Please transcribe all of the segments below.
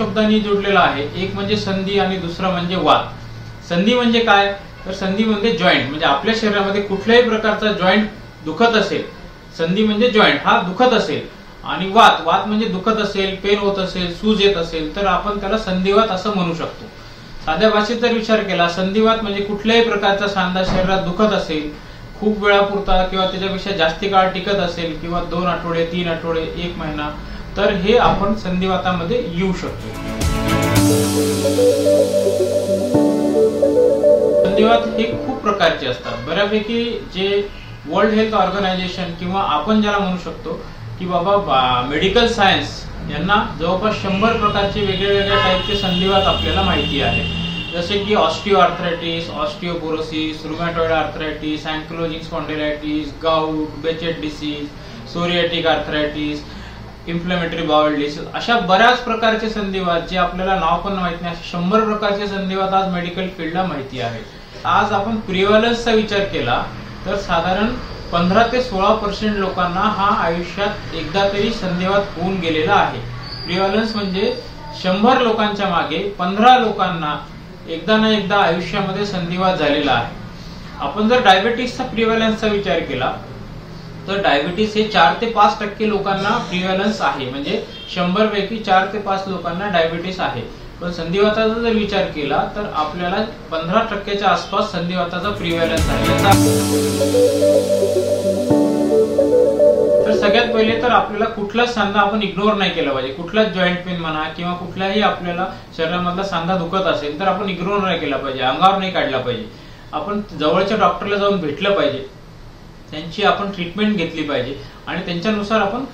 शब्दांनी जोडलेला आहे, एक म्हणजे संधी आणि दुसरा म्हणजे वात. संधी म्हणजे काय, तर संधी म्हणजे जॉईंट, म्हणजे आपल्या शरीरामध्ये कुठल्याही प्रकारचा जॉईंट दुखत असेल, संधी म्हणजे जॉईंट हा दुखत असेल, आणि वात म्हणजे दुखत असेल, पेन होत असेल, सूज येत असेल, तर आपण त्याला संधिवात असं म्हणू शकतो. साध्या भाषेत जर विचार केला, संधिवात म्हणजे कुठल्याही प्रकारचा सांधा शरीरात दुखत असेल, खूप वेळापुरता किंवा त्याच्यापेक्षा जास्ती काळ टिकत असेल, किंवा 2 आठवडे 3 आठवडे 1 महिना, तर हे आपण संधिवातामध्ये येऊ शकतो. संधिवात हे खूप प्रकारचे असतात. बऱ्यापैकी जे वर्ल्ड हेल्थ ऑर्गनायझेशन किंवा आपण ज्याला म्हणू शकतो की बाबा मेडिकल सायन्स यांना जवळपास 100 प्रकारचे वेगवेगळ्या टाईपचे संधिवात आपल्याला माहिती आहे. जसे की osteoarthritis, osteoporosis, rheumatoid arthritis, ankylosing spondylitis, gout, Behcet disease, psoriatic arthritis, inflammatory bowel disease, अशा बऱ्याच प्रकारचे संधिवात जे आपल्याला नाव पण माहित नाही, असे 100 प्रकारचे संधिवात आज मेडिकल फील्डला माहिती आहेत. आज आपण प्रिव्हॅलन्सचा विचार केला तर साधारण 15 ते 16% लोकांना हा आयुष्यात एकदा तरी संधिवात होऊन गेलेला आहे. प्रिव्हॅलन्स म्हणजे 100 लोकांच्या मागे 15 लोकांना एकदा ना एकदा आयुष्यामध्ये संधिवात झालेला आहे. आपण जर डायबिटीसचा प्रिव्हॅलन्सचा विचार केला तर डायबिटीस हे 4 ते 5% लोकांना प्रिव्हॅलन्स आहे, म्हणजे 100 पैकी 4 ते 5 लोकांना डायबिटीस आहे. पण संधिवाताचा जर विचार केला तर आपल्याला 15% आसपास संधिवाताचा प्रिव्हॅलन्स आहे. तर सगळ्यात पहिले तर आपल्याला कुठलाच सांधा आपण इग्नोर नाही केला पाहिजे. कुठलाच जॉईंट पेन म्हणा किंवा कुठलाही आपल्याला शरीरामधला सांधा दुखत असेल तर आपण इग्नोर नाही केला पाहिजे, अंगावर नाही काढला पाहिजे. आपण जवळच्या डॉक्टरला जाऊन भेटलं पाहिजे, त्यांची आपण ट्रीटमेंट घेतली पाहिजे आणि त्यांच्यानुसार आपण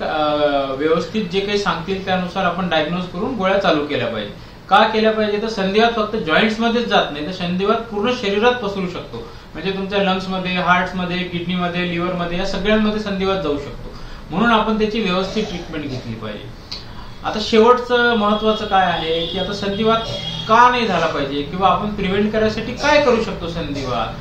व्यवस्थित जे काही सांगतील त्यानुसार आपण डायग्नोज करून गोळ्या चालू केल्या पाहिजे. का केल्या पाहिजे, तर संधिवात फक्त जॉईंट्स मध्येच जात नाही, तर संधिवात पूर्ण शरीरात पसरू शकतो. म्हणजे तुमच्या लंग्स मध्ये, हार्ट्स मध्ये, किडनीमध्ये, लिव्हर मध्ये, या सगळ्यांमध्ये संधिवात जाऊ शकतो. म्हणून आपण त्याची व्यवस्थित ट्रीटमेंट घेतली पाहिजे. आता शेवटचं महत्वाचं काय आहे की आता संधिवात का नाही झाला पाहिजे किंवा आपण प्रिव्हेंट करायसाठी काय करू शकतो संधिवात.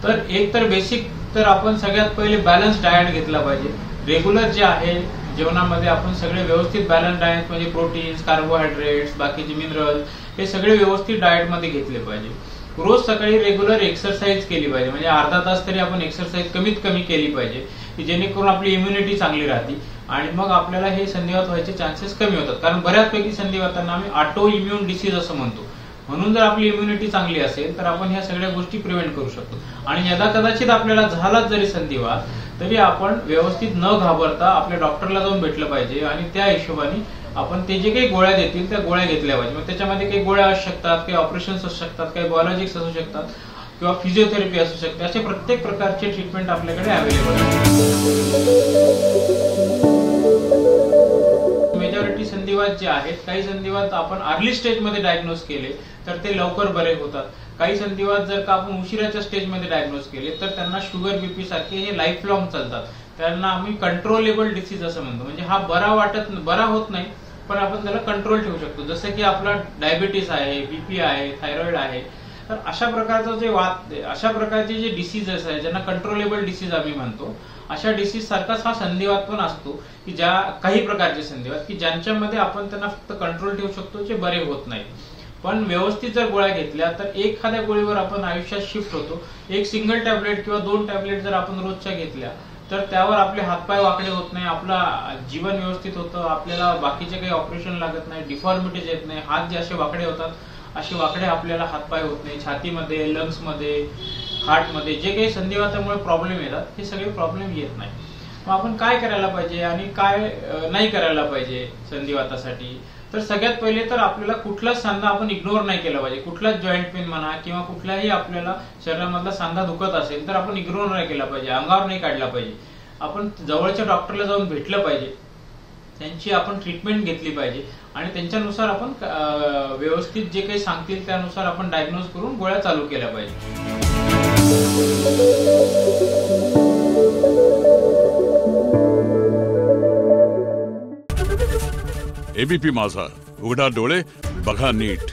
तर एक तर बेसिक तर आपण सगळ्यात पहिले बॅलन्स डाएट घेतला पाहिजे. रेग्युलर जे आहे जेवणामध्ये आपण सगळे व्यवस्थित बॅलन्स डाएट म्हणजे प्रोटीन्स, कार्बोहायड्रेट्स, बाकीचे मिनरल्स हे सगळे व्यवस्थित डाएट मध्ये घेतले पाहिजे. रोज सकाळी रेग्युलर एक्सरसाइज केली पाहिजे, म्हणजे अर्धा तास तरी आपण एक्सरसाइज कमीत कमी केली पाहिजे की जेणेकरून आपली इम्युनिटी चांगली राहते आणि मग आपल्याला हे संधिवात व्हायचे चान्सेस कमी होतात. कारण बऱ्याचपैकी संधिवातांना आम्ही ऑटो इम्युन डिसीज असं म्हणतो. म्हणून जर आपली इम्युनिटी चांगली असेल तर आपण ह्या सगळ्या गोष्टी प्रिव्हेंट करू शकतो. आणि यदा कदाचित आपल्याला झालाच जरी संधिवात तरी आपण व्यवस्थित न घाबरता आपल्या डॉक्टरला जाऊन भेटलं पाहिजे आणि त्या हिशोबाने आपण ते जे काही गोळ्या देतील त्या गोळ्या घेतल्या पाहिजे. मग त्याच्यामध्ये काही गोळ्या असू शकतात, काही ऑपरेशन्स असू शकतात, काही बायोलॉजिक्स असू शकतात किंवा फिजिओथेरपी असू शकते. असे प्रत्येक प्रकारचे ट्रीटमेंट आपल्याकडे अवेलेबल आहे. मेजॉरिटी संधिवात जे आहेत, काही संधिवात आपण अर्ली स्टेज मध्ये डायग्नोज केले तर ते लवकर बरे होतात. काही संधिवात जर का आपण उशिराच्या स्टेजमध्ये डायग्नोज केले तर त्यांना शुगर, बीपी सारखे हे लाईफ लॉंग चालतात. त्यांना आम्ही कंट्रोलेबल डिसीज असं म्हणतो. म्हणजे हा बरा होत नाही पण आपण त्याला कंट्रोल ठेवू शकतो. जसं की आपला डायबिटीस आहे, बीपी आहे, थायरॉइड आहे, तर अशा प्रकारचं जे अशा प्रकारचे जे डिसीजेस आहे ज्यांना कंट्रोलेबल डिसीज आम्ही म्हणतो, अशा डिसीज सारखाच हा संधिवात पण असतो की ज्या काही प्रकारचे संधिवात की ज्यांच्यामध्ये आपण त्यांना फक्त कंट्रोल ठेवू शकतो, जे बरे होत नाही. पण व्यवस्थित जर गोळ्या घेतल्या तर एखाद्या गोळीवर आपण आयुष्यात शिफ्ट होतो. एक सिंगल टॅबलेट किंवा 2 टॅबलेट जर आपण रोजच्या घेतल्या तर त्यावर आपले हातपाय वाकडे होत नाही, आपलं जीवन व्यवस्थित होतं, आपल्याला बाकीचे काही ऑपरेशन लागत नाही, डिफॉर्मिटीज येत नाही, हात जे असे वाकडे होतात असे वाकडे आपल्याला हातपाय होत नाही. छातीमध्ये, लंग्स मध्ये, हार्टमध्ये जे काही संधिवातामुळे प्रॉब्लेम येतात हे सगळे प्रॉब्लेम येत नाही. मग आपण काय करायला पाहिजे आणि काय नाही करायला पाहिजे संधिवातासाठी. तर सगळ्यात पहिले तर आपल्याला कुठलाच सांधा आपण इग्नोर नाही केला पाहिजे. कुठलाच जॉईंट पेन म्हणा किंवा कुठलाही आपल्याला शरीरामधला सांधा दुखत असेल तर आपण इग्नोर नाही केला पाहिजे, अंगावर नाही काढला पाहिजे. आपण जवळच्या डॉक्टरला जाऊन भेटलं पाहिजे, त्यांची आपण ट्रीटमेंट घेतली पाहिजे आणि त्यांच्यानुसार आपण व्यवस्थित जे काही सांगतील त्यानुसार आपण डायग्नोज करून गोळ्या चालू केल्या पाहिजे. एबीपी माझा, उघडा डोळे बघा नीट.